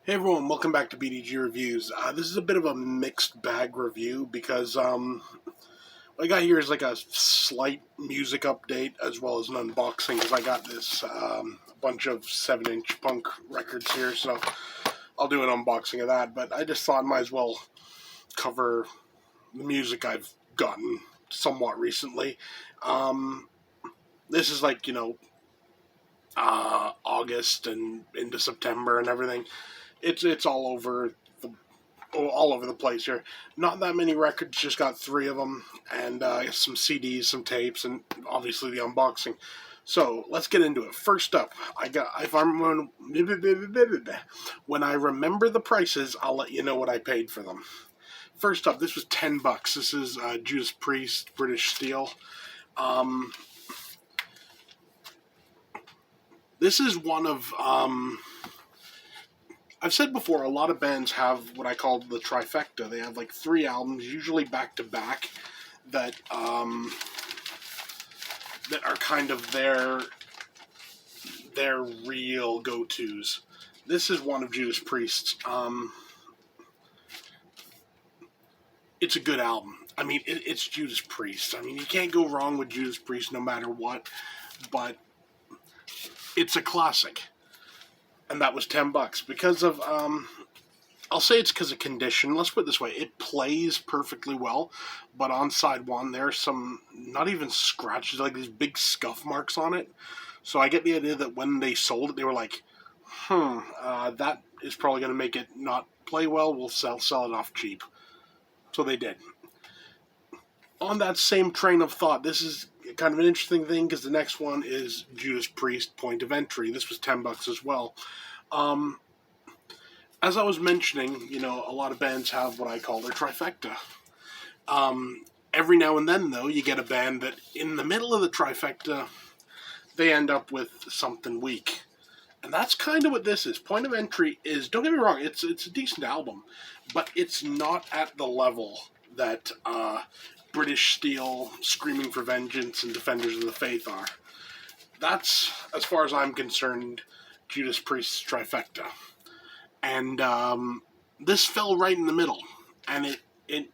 Hey everyone, welcome back to BDG Reviews. This is a bit of a mixed bag review because what I got here is like a slight music update as well as an unboxing because I got this bunch of 7-inch punk records here, so I'll do an unboxing of that. But I just thought I might as well cover the music I've gotten somewhat recently. Um, this is like, August and into September and everything. It's all over the place here. Not that many records, just got three of them, and some CDs, some tapes, and obviously the unboxing. So let's get into it. First up, when I remember the prices, I'll let you know what I paid for them. First up, this was $10. This is Judas Priest, British Steel. This is one of I've said before, a lot of bands have what I call the trifecta. They have like three albums, usually back to back, that that are kind of their real go-tos. This is one of Judas Priest's. It's a good album. I mean, it's Judas Priest. I mean, you can't go wrong with Judas Priest no matter what. But it's a classic, and that was $10 because of I'll say it's because of condition. Let's put it this way. It plays perfectly well, but on side one, there's some, not even scratches, like these big scuff marks on it. So I get the idea that when they sold it, they were like, that is probably going to make it not play well. We'll sell it off cheap. So they did. On that same train of thought, this is kind of an interesting thing because the next one is Judas Priest Point of Entry. This was $10 as well. As I was mentioning, a lot of bands have what I call their trifecta. Every now and then, though, you get a band that in the middle of the trifecta, they end up with something weak. And that's kind of what this is. Point of Entry is, don't get me wrong, it's a decent album, but it's not at the level that British Steel, Screaming for Vengeance, and Defenders of the Faith are. That's, as far as I'm concerned, Judas Priest's trifecta. And this fell right in the middle. And it,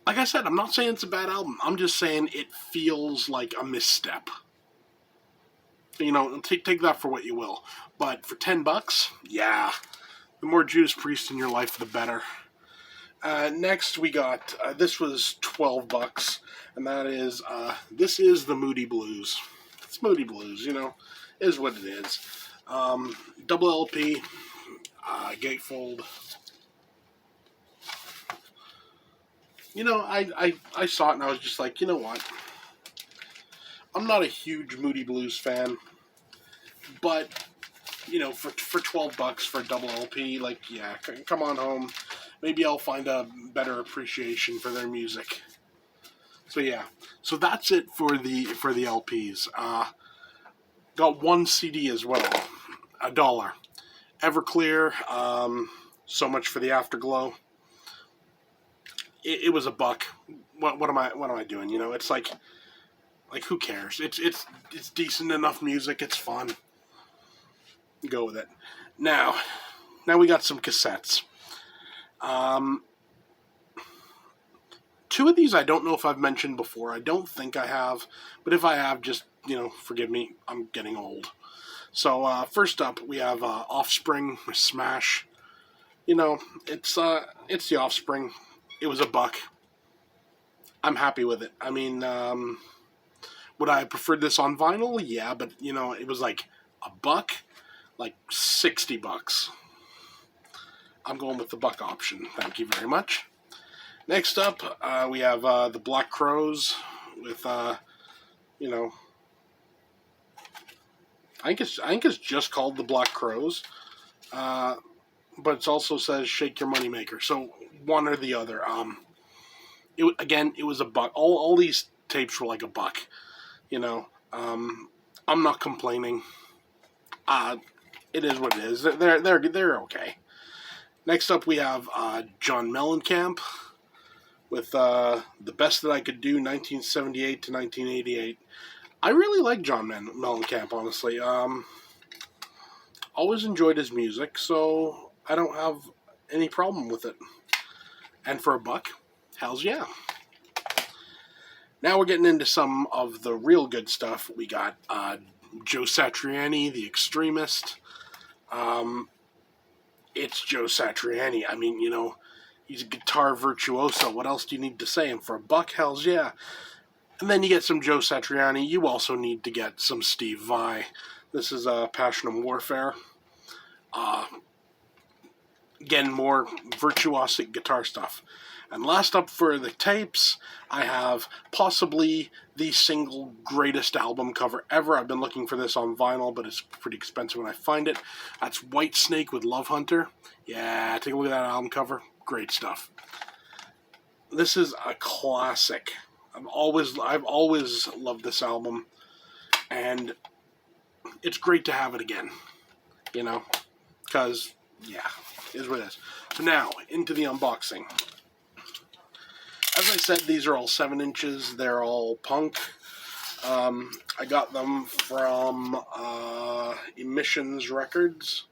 like I said, I'm not saying it's a bad album. I'm just saying it feels like a misstep. Take that for what you will. But for $10, yeah, the more Judas Priest in your life, the better. Next, we got, this was $12, and that is, this is the Moody Blues. It's Moody Blues, is what it is. Double LP, gatefold. I saw it and I was just like, you know what? I'm not a huge Moody Blues fan, but, for $12 for a double LP, like, yeah, come on home. Maybe I'll find a better appreciation for their music. So yeah, so that's it for the LPs. Got one CD as well, $1. Everclear, So Much for the Afterglow. It was $1. What am I doing? It's like who cares? It's decent enough music. It's fun. Go with it. Now we got some cassettes. Two of these I don't know if I've mentioned before. I don't think I have, but if I have, just forgive me. I'm getting old. So first up, we have Offspring, Smash. It's the Offspring. It was $1. I'm happy with it. I mean, would I have preferred this on vinyl? Yeah, but it was like $1, like $60. I'm going with the $1 option. Thank you very much. Next up, we have the Black Crowes with, I think it's just called the Black Crowes, but it also says Shake Your Moneymaker. So one or the other. It was $1. All these tapes were like $1. I'm not complaining. It is what it is. They're okay. Next up, we have John Mellencamp with The Best That I Could Do, 1978 to 1988. I really like John Mellencamp, honestly. Always enjoyed his music, so I don't have any problem with it. And for $1, hells yeah. Now we're getting into some of the real good stuff. We got Joe Satriani, the Extremist. It's Joe Satriani. I mean, he's a guitar virtuoso. What else do you need to say? And for $1, hells yeah. And then you get some Joe Satriani. You also need to get some Steve Vai. This is Passion and Warfare. Again, more virtuosic guitar stuff. And last up for the tapes, I have possibly the single greatest album cover ever. I've been looking for this on vinyl, but it's pretty expensive when I find it. That's Whitesnake with Love Hunter. Yeah, take a look at that album cover. Great stuff. This is a classic. I've always loved this album, and it's great to have it again. Because, yeah, it is what it is. So now, into the unboxing. As I said, these are all 7 inches. They're all punk. I got them from Emissions Records.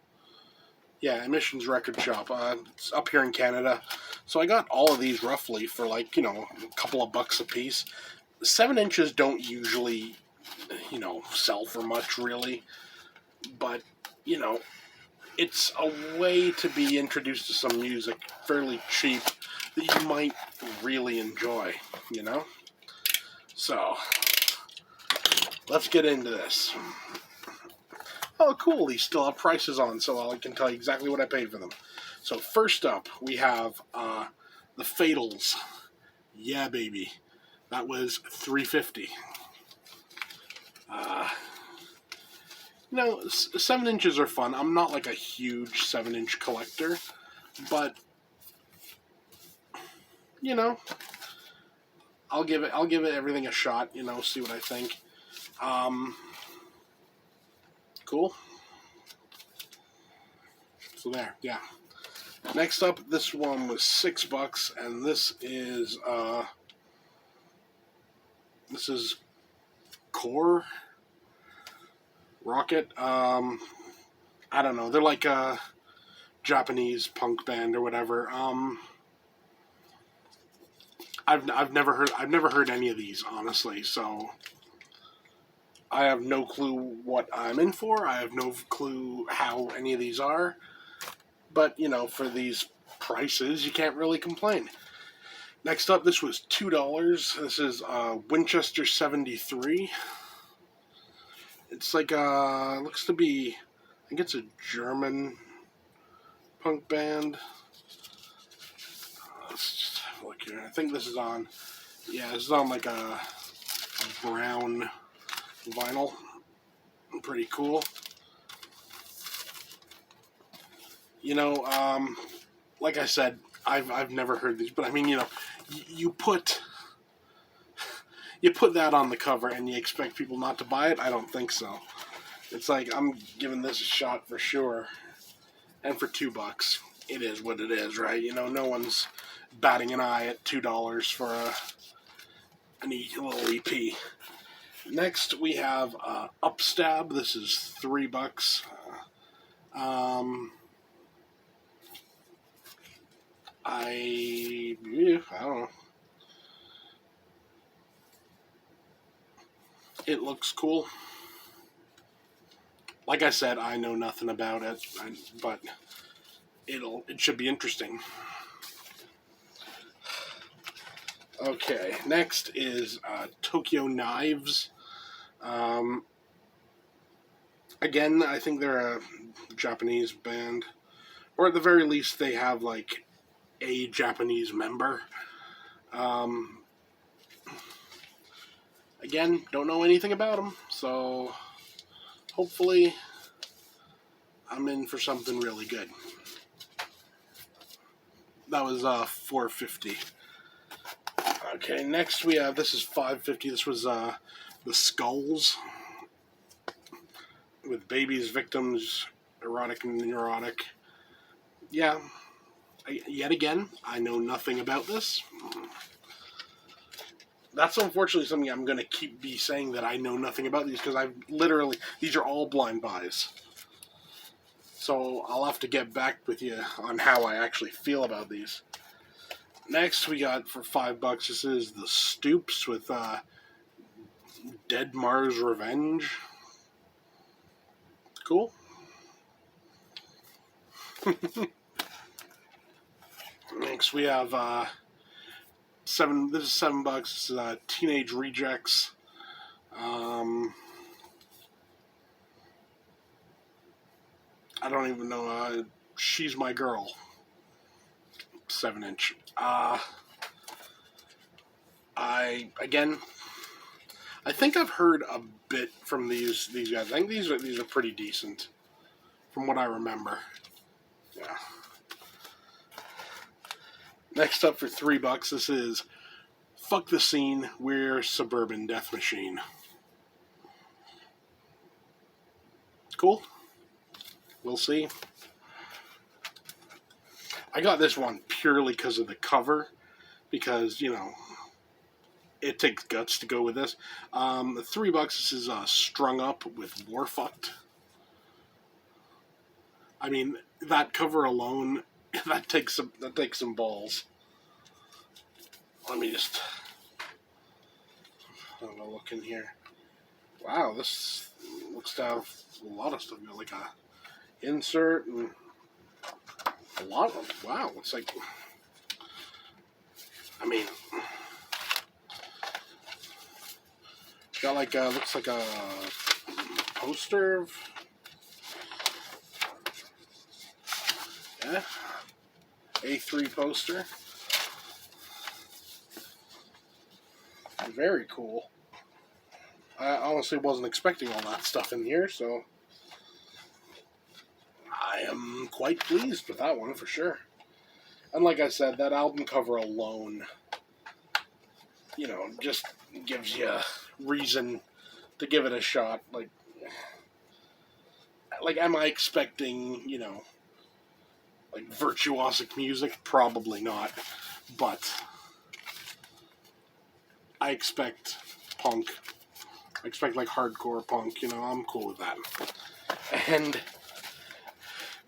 Yeah, Emissions Record Shop. It's up here in Canada. So I got all of these roughly for a couple of bucks a piece. 7 inches don't usually, sell for much really. But, it's a way to be introduced to some music fairly cheap that you might really enjoy, So, let's get into this. Oh, cool, these still have prices on, so I can tell you exactly what I paid for them. So, first up, we have the Fatals. Yeah, baby. That was $3.50. 7 inches are fun. I'm not like a huge 7-inch collector, but I'll give it everything a shot. See what I think. Cool. So there, yeah. Next up, this one was $6, and this is Core Rocket. I don't know. They're like a Japanese punk band or whatever. I've never heard any of these, honestly, so I have no clue what I'm in for. I have no clue how any of these are. But, for these prices, you can't really complain. Next up, this was $2. This is Winchester 73. It's like, looks to be, I think it's a German punk band. Let's just have a look here. I think this is on, this is on like a brown vinyl. Pretty cool. Like I said, I've never heard these, but I mean, you put that on the cover and you expect people not to buy it? I don't think so. It's like, I'm giving this a shot for sure. And for $2, it is what it is, right? No one's batting an eye at $2 for a little EP. Next, we have Upstab. This is $3. I don't know. It looks cool. Like I said, I know nothing about it, but it should be interesting. Okay, next is Tokyo Knives. Again, I think they're a Japanese band, or at the very least, they have like a Japanese member. Again, don't know anything about them, so hopefully I'm in for something really good. That was $4.50. Okay, next we have, this is $5.50. This was the Skulls with Babies, Victims, Erotic and Neurotic. Yeah, yet again, I know nothing about this. That's unfortunately something I'm going to be saying, that I know nothing about these, because these are all blind buys. So I'll have to get back with you on how I actually feel about these. Next, we got for $5. This is the Stoops with Dead Mars Revenge. Cool. Next, we have This is $7. This is Teenage Rejects. I don't even know. She's My Girl. 7-inch. I think I've heard a bit from these guys. I think these are pretty decent, from what I remember. Yeah. Next up for $3, this is Fuck the Scene, We're Suburban Death Machine. Cool. We'll see. I got this one purely because of the cover, because, you know, it takes guts to go with this. $3, this is Strung Up with Warfucked. I mean, that cover alone, that takes some balls. Let me just have a look in here. Wow, this looks to have a lot of stuff. You know, like a insert and a lot of them. Wow, it's like, I mean, got like looks like a poster of, yeah, A3 poster. Very cool. I honestly wasn't expecting all that stuff in here, so I am quite pleased with that one for sure. And like I said, that album cover alone, you know, just gives you a reason to give it a shot. Like am I expecting, you know, like virtuosic music? Probably not. But I expect punk. I expect like hardcore punk, you know, I'm cool with that. And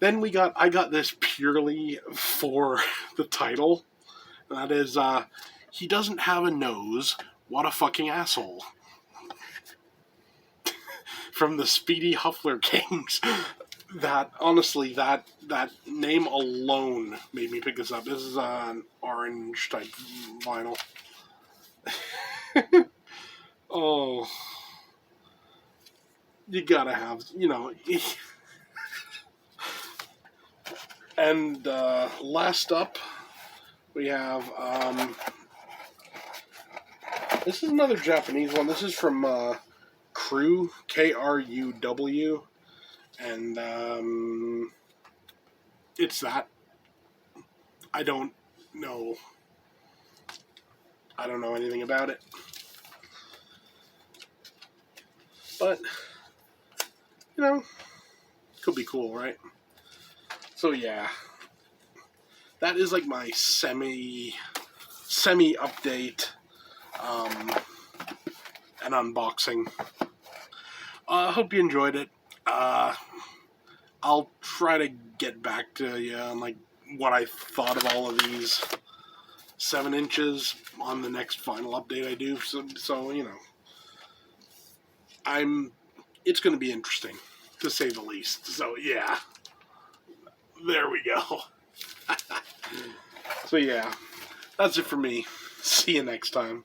then I got this purely for the title. That is, He Doesn't Have a Nose, What a Fucking Asshole. From the Speedy Huffler Kings. That, honestly, that name alone made me pick this up. This is an orange type vinyl. Oh. You gotta have, you know. And last up, we have, this is another Japanese one. This is from Kruw, Kruw, and it's that. I don't know anything about it. But, you know, could be cool, right? So yeah, that is like my semi update and unboxing. I hope you enjoyed it. I'll try to get back to you on like what I thought of all of these 7 inches on the next final update I do. So you know, it's going to be interesting, to say the least. So yeah, there we go. So yeah, that's it for me. See you next time.